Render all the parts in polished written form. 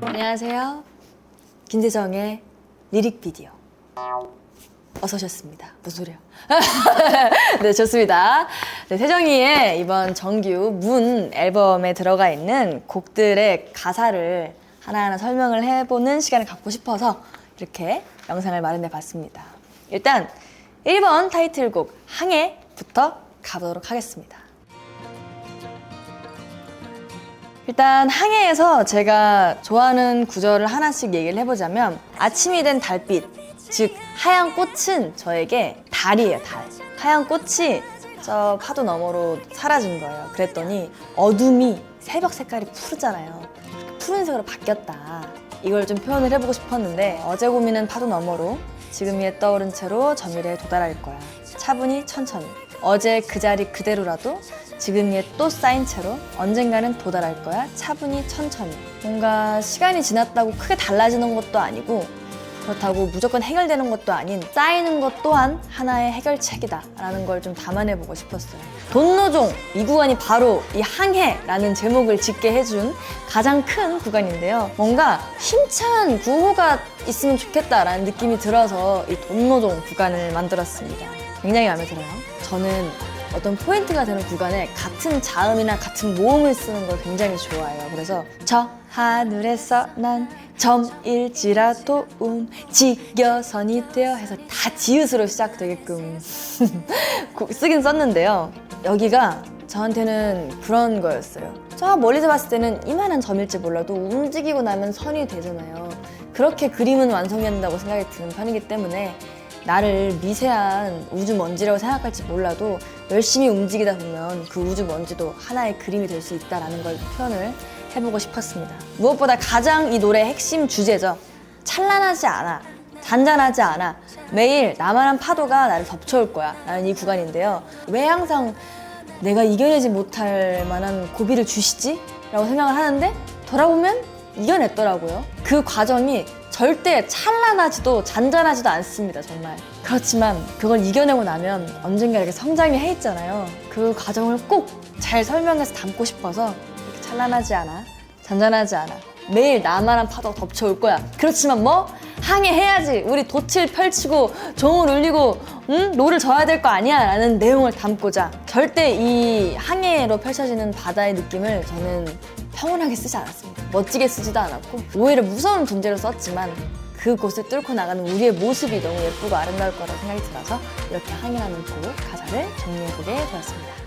안녕하세요. 김세정의 리릭 비디오. 어서 오셨습니다. 무슨 소리야? 네, 좋습니다. 네, 세정이의 이번 정규 문 앨범에 들어가 있는 곡들의 가사를 하나하나 설명을 해보는 시간을 갖고 싶어서 이렇게 영상을 마련해 봤습니다. 일단 1번 타이틀곡 항해부터 가보도록 하겠습니다. 일단 항해에서 제가 좋아하는 구절을 하나씩 얘기를 해보자면, 아침이 된 달빛, 즉 하얀 꽃은 저에게 달이에요. 달. 하얀 꽃이 저 파도 너머로 사라진 거예요. 그랬더니 어둠이 새벽 색깔이 푸르잖아요. 푸른색으로 바뀌었다. 이걸 좀 표현을 해보고 싶었는데, 어제 고민은 파도 너머로 지금 위에 떠오른 채로 저 미래에 도달할 거야. 차분히 천천히. 어제 그 자리 그대로라도 지금 위에 또 쌓인 채로 언젠가는 도달할 거야. 차분히 천천히. 뭔가 시간이 지났다고 크게 달라지는 것도 아니고, 그렇다고 무조건 해결되는 것도 아닌 쌓이는 것 또한 하나의 해결책이다 라는 걸 좀 담아내보고 싶었어요. 돈노종 이 구간이 바로 이 항해라는 제목을 짓게 해준 가장 큰 구간인데요. 뭔가 힘찬 구호가 있으면 좋겠다라는 느낌이 들어서 이 돈노종 구간을 만들었습니다. 굉장히 마음에 들어요. 저는 어떤 포인트가 되는 구간에 같은 자음이나 같은 모음을 쓰는 걸 굉장히 좋아해요. 그래서 저 하늘에서 난 점일지라도 움직여선이 되어 해서 다 지읒으로 시작되게끔 쓰긴 썼는데요. 여기가 저한테는 그런 거였어요. 저 멀리서 봤을 때는 이만한 점일지 몰라도 움직이고 나면 선이 되잖아요. 그렇게 그림은 완성이 된다고 생각이 드는 편이기 때문에 나를 미세한 우주 먼지라고 생각할지 몰라도 열심히 움직이다 보면 그 우주 먼지도 하나의 그림이 될 수 있다는 걸 표현을 해보고 싶었습니다. 무엇보다 가장 이 노래의 핵심 주제죠. 찬란하지 않아, 잔잔하지 않아, 매일 나만한 파도가 나를 덮쳐올 거야 라는 이 구간인데요. 왜 항상 내가 이겨내지 못할 만한 고비를 주시지? 라고 생각을 하는데 돌아보면 이겨냈더라고요. 그 과정이 절대 찬란하지도 잔잔하지도 않습니다, 정말. 그렇지만 그걸 이겨내고 나면 언젠가 이렇게 성장이 해 있잖아요. 그 과정을 꼭 잘 설명해서 담고 싶어서 이렇게 찬란하지 않아, 잔잔하지 않아, 매일 나만한 파도가 덮쳐올 거야. 그렇지만 뭐 항해해야지, 우리 돛을 펼치고 종을 울리고 노를 져야 될 거 아니야 라는 내용을 담고자 절대 이 항해로 펼쳐지는 바다의 느낌을 저는 평온하게 쓰지 않았습니다. 멋지게 쓰지도 않았고 오히려 무서운 존재로 썼지만 그곳을 뚫고 나가는 우리의 모습이 너무 예쁘고 아름다울 거라고 생각이 들어서 이렇게 항해라는 곡 가사를 정리해보게 되었습니다.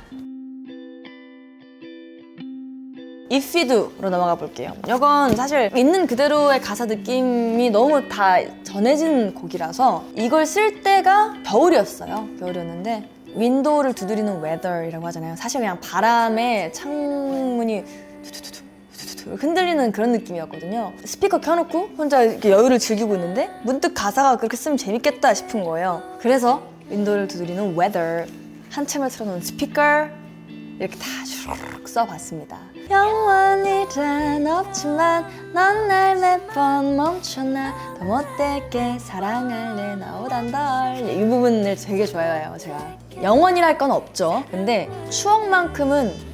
If We Do로 넘어가 볼게요. 이건 사실 있는 그대로의 가사 느낌이 너무 다 전해진 곡이라서 이걸 쓸 때가 겨울이었어요. 겨울이었는데 윈도우를 두드리는 weather이라고 하잖아요. 사실 그냥 바람에 창문이 흔들리는 그런 느낌이었거든요. 스피커 켜놓고 혼자 이렇게 여유를 즐기고 있는데 문득 가사가 그렇게 쓰면 재밌겠다 싶은 거예요. 그래서 윈도우를 두드리는 weather, 한참을 틀어놓은 스피커 이렇게 다 슈르륵 써봤습니다. 영원이란 없지만 넌 날 몇 번 멈춰놔 더 못되게 사랑할래 나보단 덜. 이 부분을 되게 좋아해요. 제가 영원이랄 건 없죠. 근데 추억만큼은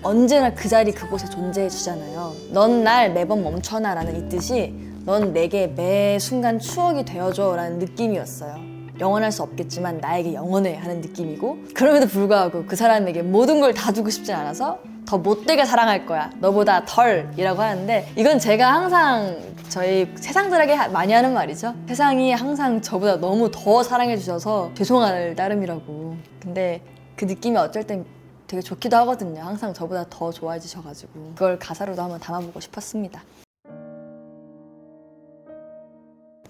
언제나 그 자리 그곳에 존재해 주잖아요. 넌 날 매번 멈춰놔 라는 이 뜻이 넌 내게 매 순간 추억이 되어줘 라는 느낌이었어요. 영원할 수 없겠지만 나에게 영원해 하는 느낌이고, 그럼에도 불구하고 그 사람에게 모든 걸 다 주고 싶지 않아서 더 못되게 사랑할 거야, 너보다 덜이라고 하는데, 이건 제가 항상 저희 세상들에게 많이 하는 말이죠. 세상이 항상 저보다 너무 더 사랑해 주셔서 죄송할 따름이라고. 근데 그 느낌이 어쩔 땐 되게 좋기도 하거든요. 항상 저보다 더 좋아해 주셔가지고 그걸 가사로도 한번 담아보고 싶었습니다.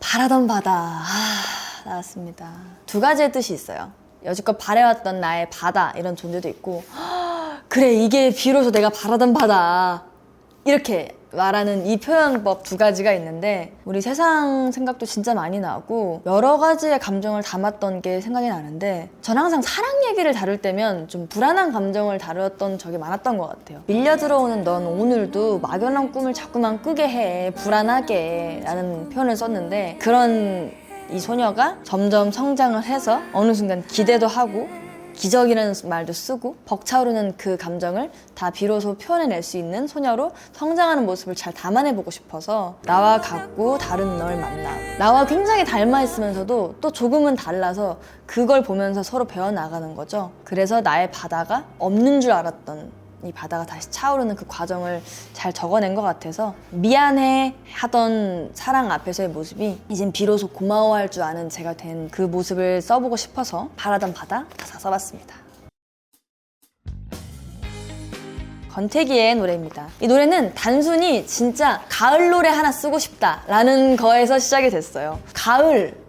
바라던 바다 나왔습니다. 두 가지의 뜻이 있어요. 여지껏 바래왔던 나의 바다 이런 존재도 있고, 그래 이게 비로소 내가 바라던 바다 이렇게 말하는 이 표현법 두 가지가 있는데, 우리 세상 생각도 진짜 많이 나고 여러 가지의 감정을 담았던 게 생각이 나는데, 전 항상 사랑 얘기를 다룰 때면 좀 불안한 감정을 다뤘던 적이 많았던 것 같아요. 밀려 들어오는 넌 오늘도 막연한 꿈을 자꾸만 꾸게 해, 불안하게 라는 표현을 썼는데, 그런 이 소녀가 점점 성장을 해서 어느 순간 기대도 하고 기적이라는 말도 쓰고 벅차오르는 그 감정을 다 비로소 표현해낼 수 있는 소녀로 성장하는 모습을 잘 담아내보고 싶어서 나와 같고 다른 널 만나. 나와 굉장히 닮아 있으면서도 또 조금은 달라서 그걸 보면서 서로 배워나가는 거죠. 그래서 나의 바다가 없는 줄 알았던 이 바다가 다시 차오르는 그 과정을 잘 적어낸 것 같아서 미안해 하던 사랑 앞에서의 모습이 이젠 비로소 고마워할 줄 아는 제가 된 그 모습을 써보고 싶어서 바라던 바다 가사 써봤습니다. 권태기의 노래입니다. 이 노래는 단순히 진짜 가을 노래 하나 쓰고 싶다라는 거에서 시작이 됐어요. 가을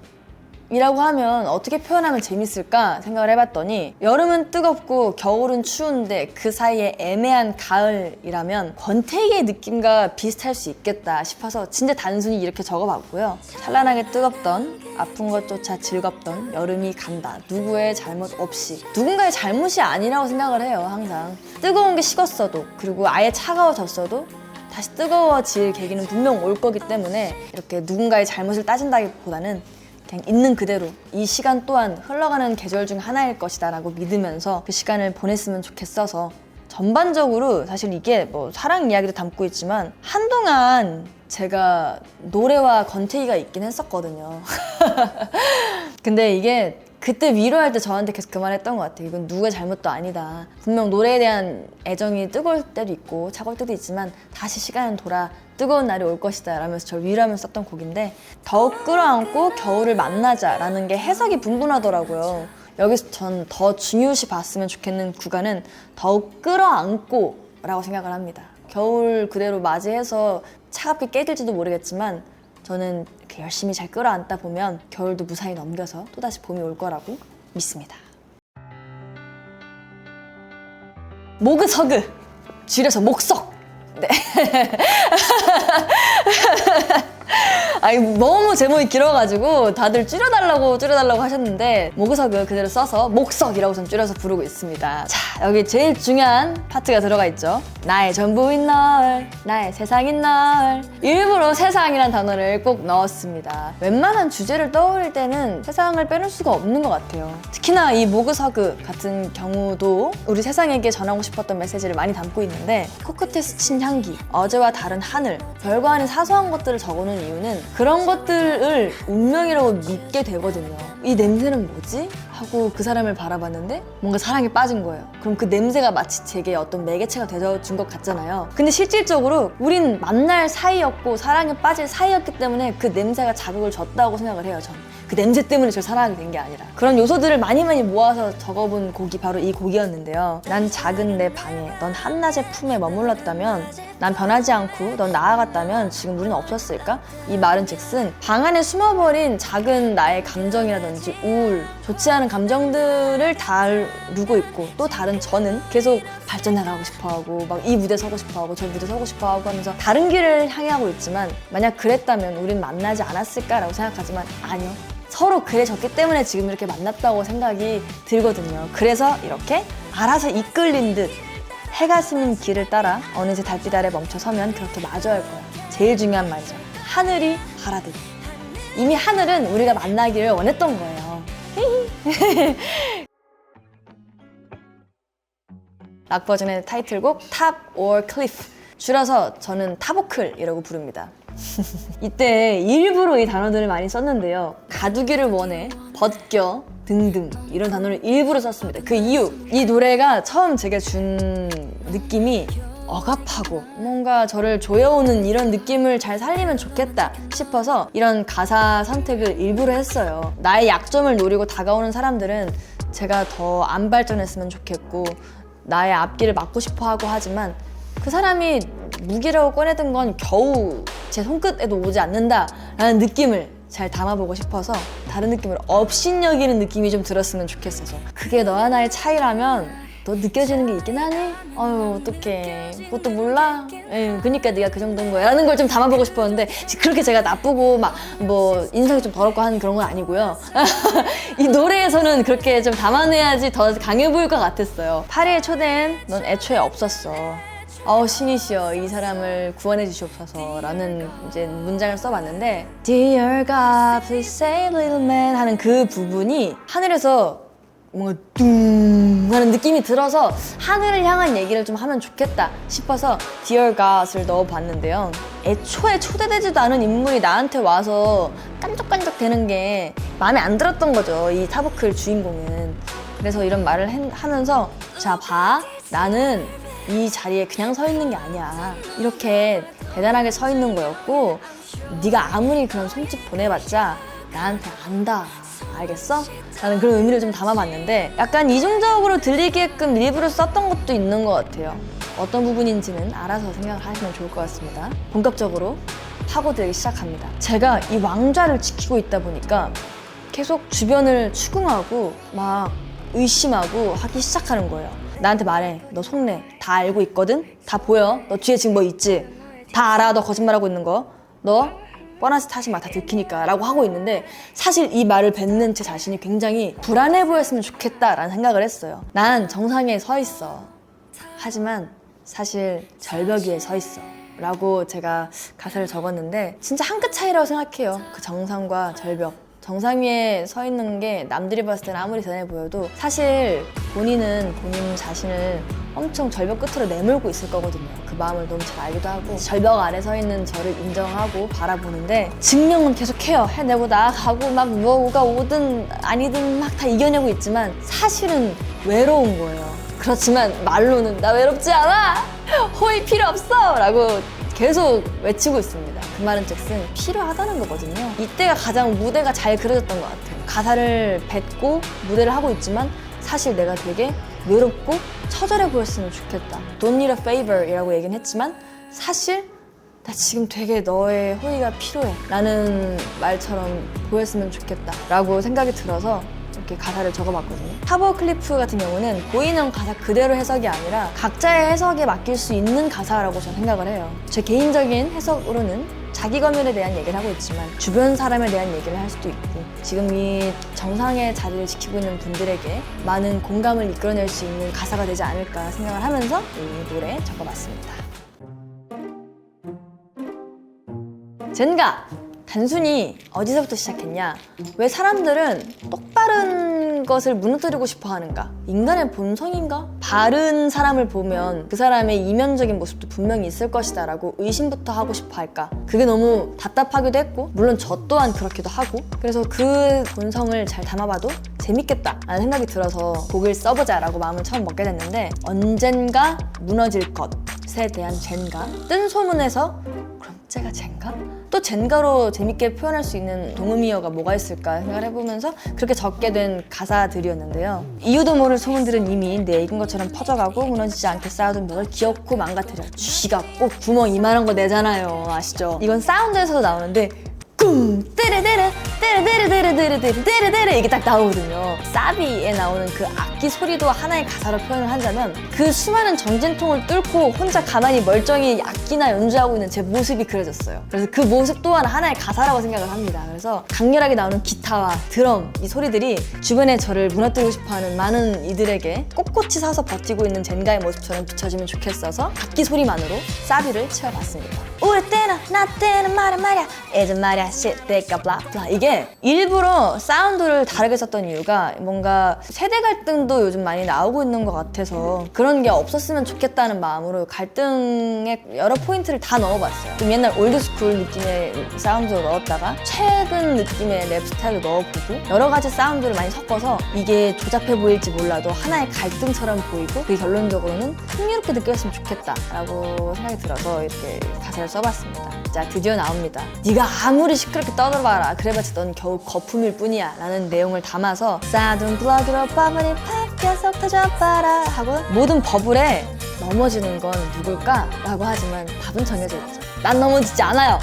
이라고 하면 어떻게 표현하면 재밌을까 생각을 해봤더니 여름은 뜨겁고 겨울은 추운데 그 사이에 애매한 가을이라면 권태기의 느낌과 비슷할 수 있겠다 싶어서 진짜 단순히 이렇게 적어봤고요. 찬란하게 뜨겁던 아픈 것조차 즐겁던 여름이 간다. 누구의 잘못 없이. 누군가의 잘못이 아니라고 생각을 해요. 항상 뜨거운 게 식었어도 그리고 아예 차가워졌어도 다시 뜨거워질 계기는 분명 올 거기 때문에 이렇게 누군가의 잘못을 따진다기보다는 그냥 있는 그대로 이 시간 또한 흘러가는 계절 중 하나일 것이다 라고 믿으면서 그 시간을 보냈으면 좋겠어서 전반적으로 사실 이게 뭐 사랑 이야기도 담고 있지만 한동안 제가 노래와 권태기가 있긴 했었거든요. 근데 이게 그때 위로할 때 저한테 계속 그 말 했던 것 같아요. 이건 누구의 잘못도 아니다. 분명 노래에 대한 애정이 뜨거울 때도 있고 차가울 때도 있지만 다시 시간은 돌아 뜨거운 날이 올 것이다 라면서 저를 위로하면서 썼던 곡인데 더욱 끌어안고 겨울을 만나자 라는 게 해석이 분분하더라고요. 여기서 전 더 중요시 봤으면 좋겠는 구간은 더욱 끌어안고 라고 생각을 합니다. 겨울 그대로 맞이해서 차갑게 깨질지도 모르겠지만 저는 이렇게 열심히 잘 끌어안다 보면 겨울도 무사히 넘겨서 또다시 봄이 올 거라고 믿습니다. 모그서그 줄여서 목석. 네. 아니 너무 제목이 길어가지고 다들 줄여달라고 하셨는데 모그석을 그대로 써서 목석이라고 전 줄여서 부르고 있습니다. 자, 여기 제일 중요한 파트가 들어가 있죠. 나의 전부인 널, 나의 세상인 널. 일부러 세상이란 단어를 꼭 넣었습니다. 웬만한 주제를 떠올릴 때는 세상을 빼놓을 수가 없는 것 같아요. 특히나 이 모그서그 같은 경우도 우리 세상에게 전하고 싶었던 메시지를 많이 담고 있는데 코끝에 스친 향기, 어제와 다른 하늘, 별거 아닌 사소한 것들을 적어놓은 이유는 그런 것들을 운명이라고 믿게 되거든요. 이 냄새는 뭐지? 하고 그 사람을 바라봤는데 뭔가 사랑에 빠진 거예요. 그럼 그 냄새가 마치 제게 어떤 매개체가 되어준 것 같잖아요. 근데 실질적으로 우린 만날 사이였고 사랑에 빠질 사이였기 때문에 그 냄새가 자극을 줬다고 생각을 해요. 저는 그 냄새 때문에 저를 사랑하게 된 게 아니라 그런 요소들을 많이 모아서 적어본 곡이 바로 이 곡이었는데요. 난 작은 내 방에 넌 한낮의 품에 머물렀다면 난 변하지 않고 넌 나아갔다면 지금 우리는 없었을까? 이 말은 즉슨 방 안에 숨어버린 작은 나의 감정이라든지 우울, 좋지 않은 감정들을 다루고 있고 또 다른 저는 계속 발전나가고 싶어하고 막 이 무대 서고 싶어하고 저 무대 서고 싶어하고 하면서 다른 길을 향해하고 있지만 만약 그랬다면 우린 만나지 않았을까라고 생각하지만 아니요. 서로 그래졌기 때문에 지금 이렇게 만났다고 생각이 들거든요. 그래서 이렇게 알아서 이끌린 듯 해가 스는 길을 따라 어느새 달빛 아래 멈춰서면 그렇게 마주할 거야. 제일 중요한 말이죠. 하늘이 바라듯. 이미 하늘은 우리가 만나기를 원했던 거예요. 락 버전의 타이틀곡 Top or Cliff. 줄여서 저는 타보클이라고 부릅니다. 이때 일부러 이 단어들을 많이 썼는데요. 가두기를 원해, 벗겨 등등 이런 단어를 일부러 썼습니다. 그 이유, 이 노래가 처음 제가 준 느낌이 억압하고 뭔가 저를 조여오는 이런 느낌을 잘 살리면 좋겠다 싶어서 이런 가사 선택을 일부러 했어요. 나의 약점을 노리고 다가오는 사람들은 제가 더 안 발전했으면 좋겠고 나의 앞길을 막고 싶어 하고 하지만 그 사람이 무기라고 꺼내든 건 겨우 제 손끝에도 오지 않는다라는 느낌을 잘 담아보고 싶어서 다른 느낌을 업신여기는 느낌이 좀 들었으면 좋겠어서 그게 너와 나의 차이라면 너 느껴지는 게 있긴 하니? 어휴 어떡해 그것도 몰라? 에휴 그니까 네가 그 정도인 거야 라는 걸 좀 담아보고 싶었는데 그렇게 제가 나쁘고 막 뭐 인성이 좀 더럽고 하는 그런 건 아니고요. 이 노래에서는 그렇게 좀 담아내야지 더 강해 보일 것 같았어요. 파리의 초대엔 넌 애초에 없었어. 신이시여 이 사람을 구원해 주시옵소서 라는 이제 문장을 써봤는데 Dear God please save little man 하는 그 부분이 하늘에서 뭔가 뚱 하는 느낌이 들어서 하늘을 향한 얘기를 좀 하면 좋겠다 싶어서 Dear God을 넣어봤는데요. 애초에 초대되지도 않은 인물이 나한테 와서 깐족깐족 되는 게 마음에 안 들었던 거죠, 이 타보클 주인공은. 그래서 이런 말을 하면서 자, 봐, 나는 이 자리에 그냥 서 있는 게 아니야. 이렇게 대단하게 서 있는 거였고 네가 아무리 그런 손짓 보내봤자 나한테 안다. 알겠어? 라는 그런 의미를 좀 담아봤는데 약간 이중적으로 들리게끔 일부러 썼던 것도 있는 것 같아요. 어떤 부분인지는 알아서 생각을 하시면 좋을 것 같습니다. 본격적으로 파고들기 시작합니다. 제가 이 왕좌를 지키고 있다 보니까 계속 주변을 추궁하고 막 의심하고 하기 시작하는 거예요. 나한테 말해. 너 속내 다 알고 있거든? 다 보여. 너 뒤에 지금 뭐 있지? 다 알아. 너 거짓말하고 있는 거. 너 뻔한 짓 하지 마. 다 들키니까 라고 하고 있는데 사실 이 말을 뱉는 제 자신이 굉장히 불안해 보였으면 좋겠다라는 생각을 했어요. 난 정상에 서 있어. 하지만 사실 절벽 위에 서 있어. 라고 제가 가사를 적었는데 진짜 한 끗 차이라고 생각해요. 그 정상과 절벽. 정상 위에 서 있는 게 남들이 봤을 때는 아무리 대단해 보여도 사실 본인은 본인 자신을 엄청 절벽 끝으로 내몰고 있을 거거든요. 그 마음을 너무 잘 알기도 하고 절벽 아래 서 있는 저를 인정하고 바라보는데 증명은 계속해요. 해내고 나아가고 막 뭐가 오든 아니든 막 다 이겨내고 있지만 사실은 외로운 거예요. 그렇지만 말로는 나 외롭지 않아! 호의 필요 없어! 라고 계속 외치고 있습니다. 그 말은 즉슨 필요하다는 거거든요. 이때가 가장 무대가 잘 그려졌던 것 같아요. 가사를 뱉고 무대를 하고 있지만 사실 내가 되게 외롭고 처절해 보였으면 좋겠다. Don't need a favor 이라고 얘기는 했지만 사실 나 지금 되게 너의 호의가 필요해 라는 말처럼 보였으면 좋겠다 라고 생각이 들어서 이렇게 가사를 적어봤거든요. 타보 클리프 같은 경우는 보이는 가사 그대로 해석이 아니라 각자의 해석에 맡길 수 있는 가사라고 저는 생각을 해요. 제 개인적인 해석으로는 자기 검열에 대한 얘기를 하고 있지만 주변 사람에 대한 얘기를 할 수도 있고 지금 이 정상의 자리를 지키고 있는 분들에게 많은 공감을 이끌어낼 수 있는 가사가 되지 않을까 생각을 하면서 이 노래 적어봤습니다. 젠가! 단순히 어디서부터 시작했냐? 왜 사람들은 똑바른 것을 무너뜨리고 싶어 하는가? 인간의 본성인가? 바른 사람을 보면 그 사람의 이면적인 모습도 분명히 있을 것이다 라고 의심부터 하고 싶어 할까? 그게 너무 답답하기도 했고 물론 저 또한 그렇기도 하고 그래서 그 본성을 잘 담아봐도 재밌겠다 라는 생각이 들어서 곡을 써보자 라고 마음을 처음 먹게 됐는데 언젠가 무너질 것에 대한 젠가? 뜬 소문에서 그럼 쟤가 젠가? 또 젠가로 재밌게 표현할 수 있는 동음이어가 뭐가 있을까 생각을 해보면서 그렇게 적게 된 가사들이었는데요. 이유도 모를 소문들은 이미 내 얘기인 것처럼 퍼져가고 무너지지 않게 쌓아둔 벽을 기어코 망가뜨려. 쥐가 꼭 구멍 이만한 거 내잖아요. 아시죠? 이건 사운드에서도 나오는데 꿍! 떼르떼르 떼르떼르떼르떼르떼르떼르 이게 딱 나오거든요. 사비에 나오는 그 악기 소리도 하나의 가사로 표현을 한다면 그 수많은 전진통을 뚫고 혼자 가만히 멀쩡히 악기나 연주하고 있는 제 모습이 그려졌어요. 그래서 그 모습 또한 하나의 가사라고 생각을 합니다. 그래서 강렬하게 나오는 기타와 드럼 이 소리들이 주변에 저를 무너뜨리고 싶어하는 많은 이들에게 꼿꼿이 서서 버티고 있는 젠가의 모습처럼 비춰지면 좋겠어서 악기 소리만으로 사비를 채워봤습니다. 우리 때는 나 때는 말이야 이제 말이야 shit 내가 블라블라 이게 일부러 사운드를 다르게 썼던 이유가 뭔가 세대 갈등도 요즘 많이 나오고 있는 것 같아서 그런 게 없었으면 좋겠다는 마음으로 갈등의 여러 포인트를 다 넣어봤어요. 좀 옛날 올드스쿨 느낌의 사운드로 넣었다가 최근 느낌의 랩 스타일로 넣어보고 여러 가지 사운드를 많이 섞어서 이게 조잡해 보일지 몰라도 하나의 갈등처럼 보이고 그게 결론적으로는 흥미롭게 느껴졌으면 좋겠다라고 생각이 들어서 이렇게 가사를 써봤습니다. 자, 드디어 나옵니다. 네가 아무리 시끄럽게 떠들어봐라 그래봤자 넌 겨우 거품일 뿐이야 라는 내용을 담아서 싸둔 블럭으로 버블이 팍 계속 터져봐라 하고 모든 버블에 넘어지는 건 누굴까? 라고 하지만 답은 정해져 있죠. 난 넘어지지 않아요.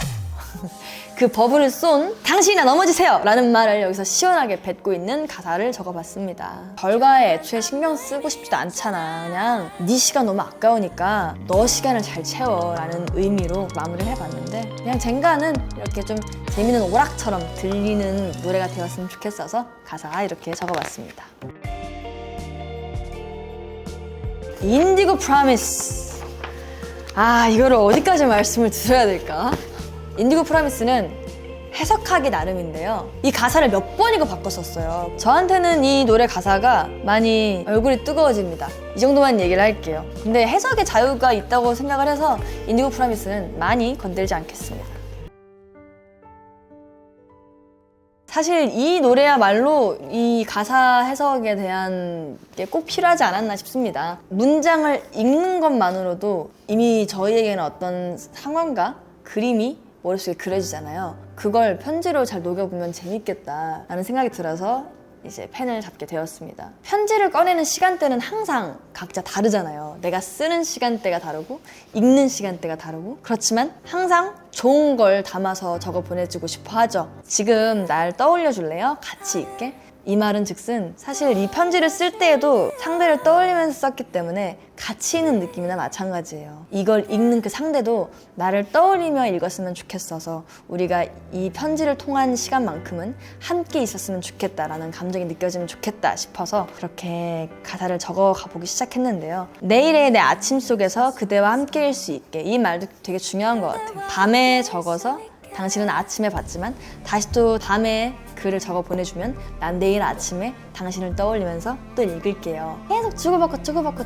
그 버블을 쏜 당신이나 넘어지세요! 라는 말을 여기서 시원하게 뱉고 있는 가사를 적어봤습니다. 결과에 애초에 신경 쓰고 싶지도 않잖아. 그냥 네 시간 너무 아까우니까 너 시간을 잘 채워 라는 의미로 마무리를 해봤는데 그냥 젠가는 이렇게 좀 재밌는 오락처럼 들리는 노래가 되었으면 좋겠어서 가사 이렇게 적어봤습니다. 인디고 프로미스. 이거를 어디까지 말씀을 드려야 될까? 인디고 프로미스는 해석하기 나름인데요. 이 가사를 몇 번이고 바꿨었어요. 저한테는 이 노래 가사가 많이 얼굴이 뜨거워집니다. 이 정도만 얘기를 할게요. 근데 해석의 자유가 있다고 생각을 해서 인디고 프로미스는 많이 건들지 않겠습니다. 사실 이 노래야말로 이 가사 해석에 대한 게 꼭 필요하지 않았나 싶습니다. 문장을 읽는 것만으로도 이미 저희에게는 어떤 상황과 그림이 머릿속에 그려지잖아요. 그걸 편지로 잘 녹여보면 재밌겠다라는 생각이 들어서 이제 펜을 잡게 되었습니다. 편지를 꺼내는 시간대는 항상 각자 다르잖아요. 내가 쓰는 시간대가 다르고 읽는 시간대가 다르고, 그렇지만 항상 좋은 걸 담아서 적어 보내주고 싶어 하죠. 지금 날 떠올려 줄래요? 가치 있게? 이 말은 즉슨 사실 이 편지를 쓸 때에도 상대를 떠올리면서 썼기 때문에 가치 있는 느낌이나 마찬가지예요. 이걸 읽는 그 상대도 나를 떠올리며 읽었으면 좋겠어서 우리가 이 편지를 통한 시간만큼은 함께 있었으면 좋겠다라는 감정이 느껴지면 좋겠다 싶어서 그렇게 가사를 적어 가보기 시작했는데요. 내일의 내 아침 속에서 그대와 함께일 수 있게, 이 말도 되게 중요한 것 같아요. 밤에 적어서 당신은 아침에 봤지만 다시 또 밤에 글을 적어 보내주면 난 내일 아침에 당신을 떠올리면서 또 읽을게요. 계속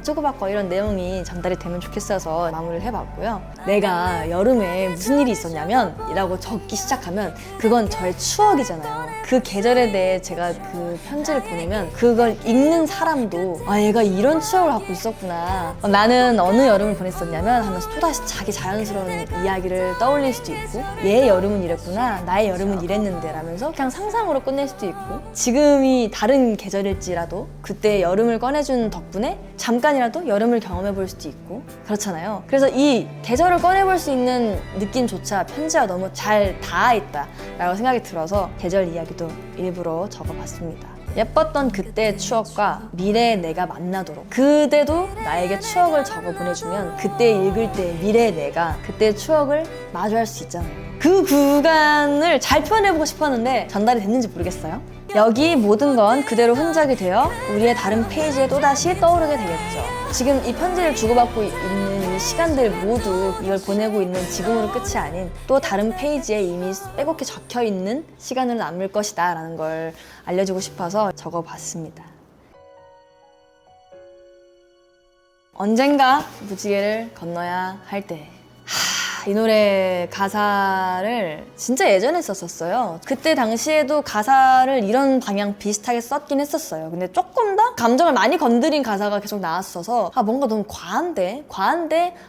주고받고 이런 내용이 전달이 되면 좋겠어서 마무리를 해봤고요. 내가 여름에 무슨 일이 있었냐면 이라고 적기 시작하면 그건 저의 추억이잖아요. 그 계절에 대해 제가 그 편지를 보내면 그걸 읽는 사람도 아, 얘가 이런 추억을 갖고 있었구나, 나는 어느 여름을 보냈었냐면 하면서 또다시 자기 자연스러운 이야기를 떠올릴 수도 있고, 얘의 여름은 이랬구나, 나의 여름은 이랬는데 라면서 그냥 상상으로 끝낼 수도 있고, 지금이 다른 계절일지라도 그때 여름을 꺼내준 덕분에 잠깐이라도 여름을 경험해 볼 수도 있고 그렇잖아요. 그래서 이 계절을 꺼내볼 수 있는 느낌조차 편지와 너무 잘 닿아있다 라고 생각이 들어서 계절 이야기도 일부러 적어봤습니다. 예뻤던 그때의 추억과 미래의 내가 만나도록, 그대도 나에게 추억을 적어 보내주면 그때 읽을 때 미래의 내가 그때의 추억을 마주할 수 있잖아요. 그 구간을 잘 표현해보고 싶었는데 전달이 됐는지 모르겠어요. 여기 모든 건 그대로 흔적이 되어 우리의 다른 페이지에 또다시 떠오르게 되겠죠. 지금 이 편지를 주고받고 있는 이 시간들 모두 이걸 보내고 있는 지금으로 끝이 아닌 또 다른 페이지에 이미 빼곡히 적혀있는 시간으로 남을 것이다 라는 걸 알려주고 싶어서 적어봤습니다. 언젠가 무지개를 건너야 할 때. 이 노래 가사를 진짜 예전에 썼었어요. 그때 당시에도 가사를 이런 방향 비슷하게 썼긴 했었어요. 근데 조금 더 감정을 많이 건드린 가사가 계속 나왔어서 아, 뭔가 너무 과한데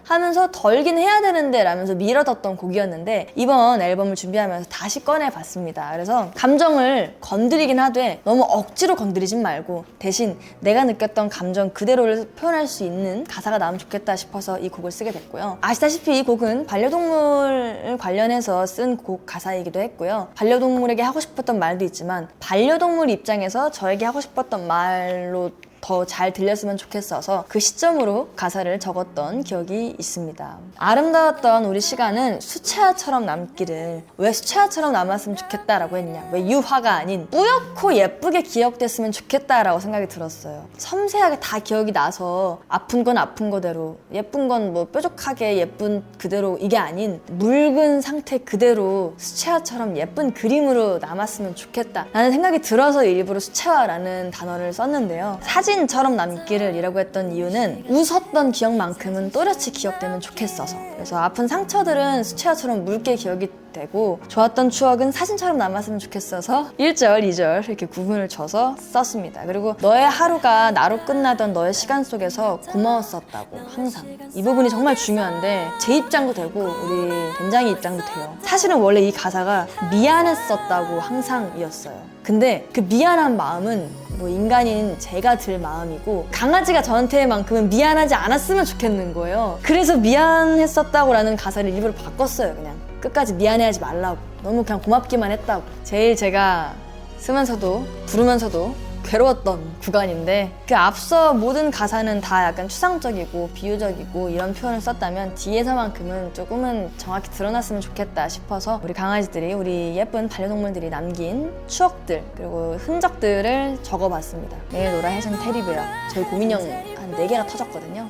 하면서 덜긴 해야 되는데 라면서 미뤄뒀던 곡이었는데 이번 앨범을 준비하면서 다시 꺼내봤습니다. 그래서 감정을 건드리긴 하되 너무 억지로 건드리진 말고 대신 내가 느꼈던 감정 그대로를 표현할 수 있는 가사가 나오면 좋겠다 싶어서 이 곡을 쓰게 됐고요. 아시다시피 이 곡은 반려동물 관련해서 쓴 곡 가사이기도 했고요. 반려동물에게 하고 싶었던 말도 있지만 반려동물 입장에서 저에게 하고 싶었던 말로 더 잘 들렸으면 좋겠어서 그 시점으로 가사를 적었던 기억이 있습니다. 아름다웠던 우리 시간은 수채화처럼 남기를, 왜 수채화처럼 남았으면 좋겠다라고 했냐, 왜 유화가 아닌 뿌옇고 예쁘게 기억됐으면 좋겠다라고 생각이 들었어요. 섬세하게 다 기억이 나서 아픈 건 아픈 거대로, 예쁜 건 뭐 뾰족하게 예쁜 그대로 이게 아닌 묽은 상태 그대로 수채화처럼 예쁜 그림으로 남았으면 좋겠다 라는 생각이 들어서 일부러 수채화라는 단어를 썼는데요. 사진처럼 남기를 이라고 했던 이유는 웃었던 기억만큼은 또렷이 기억되면 좋겠어서, 그래서 아픈 상처들은 수채화처럼 묽게 기억이 되고 좋았던 추억은 사진처럼 남았으면 좋겠어서 1절, 2절 이렇게 구분을 줘서 썼습니다. 그리고 너의 하루가 나로 끝나던 너의 시간 속에서 고마웠었다고 항상, 이 부분이 정말 중요한데 제 입장도 되고 우리 된장이 입장도 돼요. 사실은 원래 이 가사가 미안했었다고 항상이었어요. 근데 그 미안한 마음은 뭐 인간인 제가 들 마음이고 강아지가 저한테만큼은 미안하지 않았으면 좋겠는 거예요. 그래서 미안했었다고 라는 가사를 일부러 바꿨어요. 그냥 끝까지 미안해하지 말라고, 너무 그냥 고맙기만 했다고. 제일 제가 쓰면서도 부르면서도 괴로웠던 구간인데, 그 앞서 모든 가사는 다 약간 추상적이고 비유적이고 이런 표현을 썼다면 뒤에서만큼은 조금은 정확히 드러났으면 좋겠다 싶어서 우리 강아지들이, 우리 예쁜 반려동물들이 남긴 추억들 그리고 흔적들을 적어봤습니다. 내일 놀아 해준 테디베어, 저희 고민형 한 4개가 터졌거든요.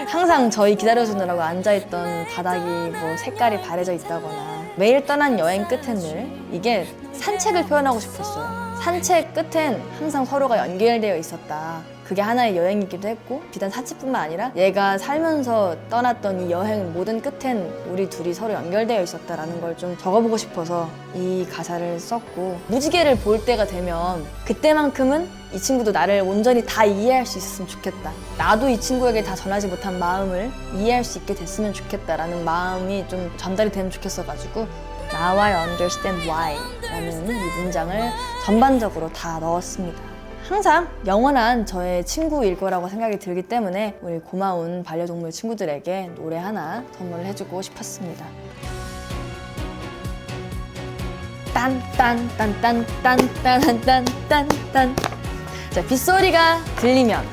항상 저희 기다려주느라고 앉아있던 바닥이 뭐 색깔이 바래져 있다거나 매일 떠난 여행 끝엔 늘 이게 산책을 표현하고 싶었어요. 산책 끝엔 항상 서로가 연결되어 있었다. 그게 하나의 여행이기도 했고 비단 산책뿐만 아니라 얘가 살면서 떠났던 이 여행 모든 끝엔 우리 둘이 서로 연결되어 있었다라는 걸 좀 적어보고 싶어서 이 가사를 썼고 무지개를 볼 때가 되면 그때만큼은 이 친구도 나를 온전히 다 이해할 수 있었으면 좋겠다. 나도 이 친구에게 다 전하지 못한 마음을 이해할 수 있게 됐으면 좋겠다라는 마음이 좀 전달이 되면 좋겠어가지고 Now I understand why 라는 이 문장을 전반적으로 다 넣었습니다. 항상 영원한 저의 친구일 거라고 생각이 들기 때문에 우리 고마운 반려동물 친구들에게 노래 하나 선물을 해주고 싶었습니다. 딴딴딴딴딴딴딴딴 자, 빗소리가 들리면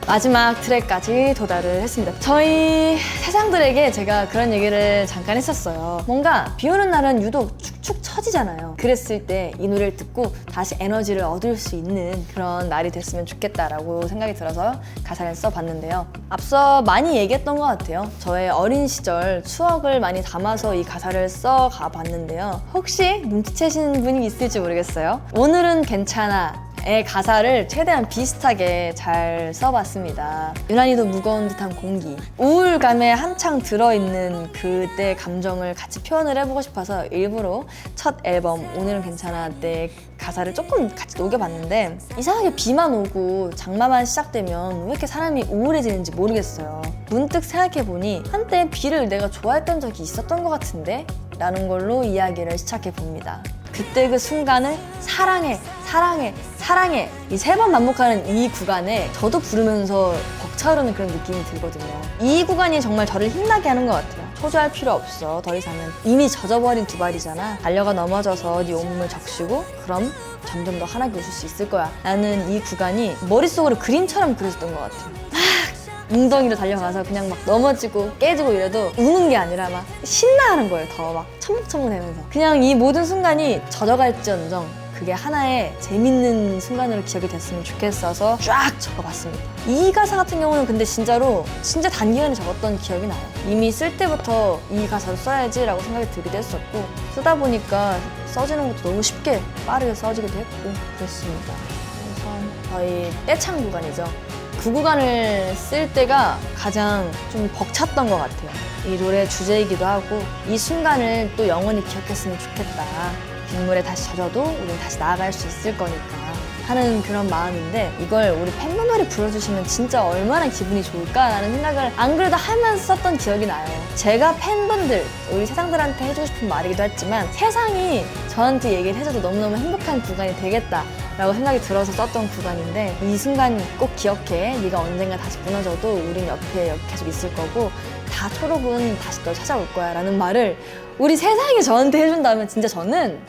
마지막 트랙까지 도달을 했습니다. 저희 세상들에게 제가 그런 얘기를 잠깐 했었어요. 뭔가 비 오는 날은 유독 축축 처지잖아요. 그랬을 때 이 노래를 듣고 다시 에너지를 얻을 수 있는 그런 날이 됐으면 좋겠다라고 생각이 들어서 가사를 써봤는데요. 앞서 많이 얘기했던 것 같아요. 저의 어린 시절 추억을 많이 담아서 이 가사를 써가봤는데요. 혹시 눈치채시는 분이 있을지 모르겠어요. 오늘은 괜찮아 의 가사를 최대한 비슷하게 잘 써봤습니다. 유난히도 무거운 듯한 공기, 우울감에 한창 들어있는 그때 감정을 같이 표현을 해보고 싶어서 일부러 첫 앨범 오늘은 괜찮아 때 가사를 조금 같이 녹여봤는데 이상하게 비만 오고 장마만 시작되면 왜 이렇게 사람이 우울해지는지 모르겠어요. 문득 생각해보니 한때 비를 내가 좋아했던 적이 있었던 것 같은데? 라는 걸로 이야기를 시작해봅니다. 그때 그 순간을 사랑해, 사랑해, 사랑해 이 3번 반복하는 이 구간에 저도 부르면서 벅차오르는 그런 느낌이 들거든요. 이 구간이 정말 저를 힘나게 하는 것 같아요. 초조할 필요 없어. 더 이상은 이미 젖어버린 두 발이잖아. 달려가 넘어져서 네 온몸을 적시고 그럼 점점 더 환하게 웃을 수 있을 거야 라는 이 구간이 머릿속으로 그림처럼 그려졌던 것 같아요. 웅덩이로 달려가서 그냥 막 넘어지고 깨지고 이래도 우는 게 아니라 막 신나하는 거예요. 더 막 첨벙첨벙대면서 그냥 이 모든 순간이 젖어갈지언정 그게 하나의 재밌는 순간으로 기억이 됐으면 좋겠어서 쫙 적어봤습니다. 이 가사 같은 경우는 근데 진짜로 진짜 단기간에 적었던 기억이 나요. 이미 쓸 때부터 이 가사를 써야지 라고 생각이 들기도 했었고 쓰다 보니까 써지는 것도 너무 쉽게 빠르게 써지기도 했고 그랬습니다. 그래서 저희 떼창 구간이죠. 그 구간을 쓸 때가 가장 좀 벅찼던 것 같아요. 이 노래 주제이기도 하고 이 순간을 또 영원히 기억했으면 좋겠다. 빗물에 다시 젖어도 우린 다시 나아갈 수 있을 거니까 하는 그런 마음인데 이걸 우리 팬분들이 불러주시면 진짜 얼마나 기분이 좋을까라는 생각을 안 그래도 하면서 썼던 기억이 나요. 제가 팬분들, 우리 세상들한테 해주고 싶은 말이기도 했지만 세상이 저한테 얘기를 해줘도 너무너무 행복한 구간이 되겠다 라고 생각이 들어서 썼던 구간인데 이 순간 꼭 기억해. 네가 언젠가 다시 무너져도 우린 옆에 여기 계속 있을 거고 다 초록은 다시 널 찾아올 거야 라는 말을 우리 세상이 저한테 해준다면 진짜 저는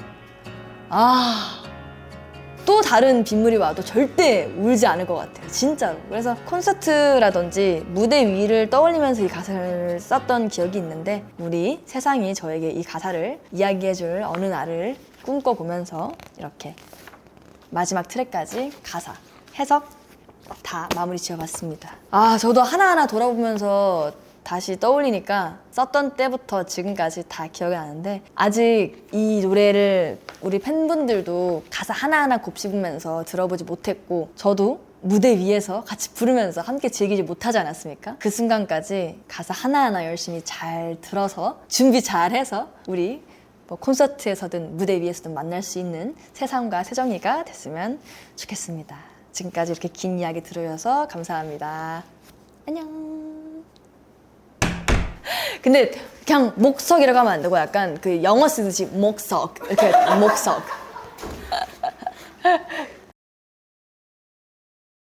또 다른 빗물이 와도 절대 울지 않을 것 같아요. 진짜로. 그래서 콘서트라든지 무대 위를 떠올리면서 이 가사를 썼던 기억이 있는데 우리 세상이 저에게 이 가사를 이야기해줄 어느 날을 꿈꿔보면서 이렇게 마지막 트랙까지 가사, 해석 다 마무리 지어봤습니다. 저도 하나하나 돌아보면서 다시 떠올리니까 썼던 때부터 지금까지 다 기억이 나는데 아직 이 노래를 우리 팬분들도 가사 하나하나 곱씹으면서 들어보지 못했고 저도 무대 위에서 같이 부르면서 함께 즐기지 못하지 않았습니까? 그 순간까지 가사 하나하나 열심히 잘 들어서 준비 잘해서 우리 뭐 콘서트에서든 무대 위에서든 만날 수 있는 세상과 세정이가 됐으면 좋겠습니다. 지금까지 이렇게 긴 이야기 들어주셔서 감사합니다. 안녕. 근데 그냥 목석이라고 하면 안 되고 약간 그 영어 쓰듯이 목석 이렇게 목석